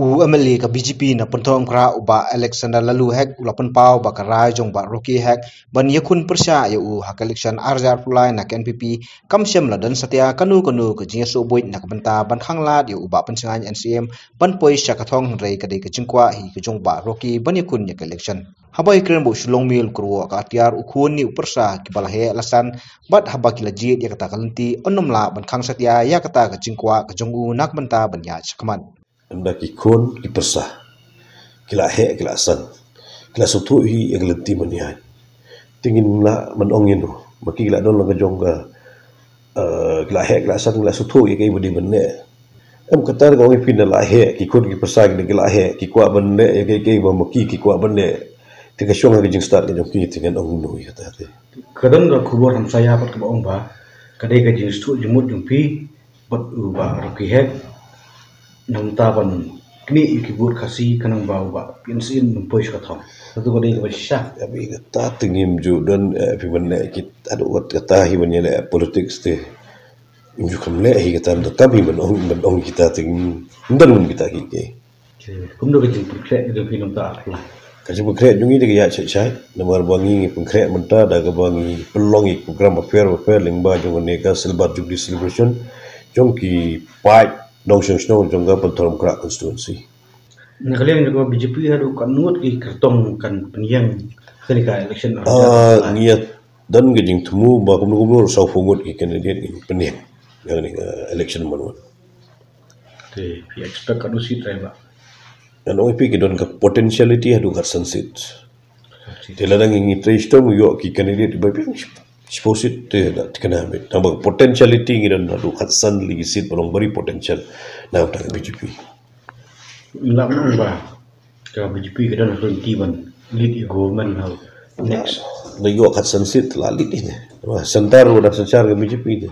MLA ka BJP na pentom kra uba Alexander lalu hek ulapan pau ba karai jong ba Rocky hek ban yakun persya ya hak election arjar pulai na NPP kamsyam ladan satya kanu ke jingïa so buit na benta ban khanglad ya Bah Pynshngaiñ NCM ban poi syakathong rei ka de ke jingkwa hi ke jong ba Rocky ban yakun ya election habai kren bo sulong mil kruwa ka tiar ukhun ni upersa ki balahe alasan bat habaki lajit ya kata kalanti onomla ban khang satya ya kata ke jingkwa ke jongu nak benta ban ya chakman anda kikun kipersah kila hek kila san kila sotu hi yang lenti manian tingin la manongin no maki kila don la jong ga kila hek kila san kila sotu ye kai budi benne am kata ga ngi pin la hek kikun kipersah kila hek kikwa benne ye kai ba maki kikwa benne tiga syong ga jing start ga jong ki tingan ong no ya ta te kadang ga khubor ham saya pat ka ong ba kadai ga jing stu jumut jumpi bat ba Rocky hek nang taban kini ikibut kasi kanang bau ba pinsin mempois kathong satu kali ke syah tapi kata tingim ju dan pimane kit adu wat kata hi banyale politics te inju kamle hi kata ndo kami menong kita ting ndan mun kita ki ke kum do ke pukre do pinam ta lah kasi pukre jungi de ya chai nomor bangi pukre menta da ga bangi pelongi program affair lingba jong ne ka silver jubilee celebration jong ki fight Dongsheng Snow jongga pentorom krak constituency. Nakalian juga BJP hadu kan nuat ki kertong kan penyang ketika election. Niat dan gejing temu ba kumur sau fungut ki candidate ki penyang yang ni election manual. Okay, we expect kadu seat right ba. Dan OP ki don ka potentiality hadu kat sunset. Teladang ingi tristom yo ki candidate ba ping exposed to that economic number potentiality ngiran hadu kat sun ligi seat bolong beri potential na utak BJP lam ba ka BJP ka dan tiban lead government how next na yo kat sun seat la lead ni sentar udah secara ke BJP ni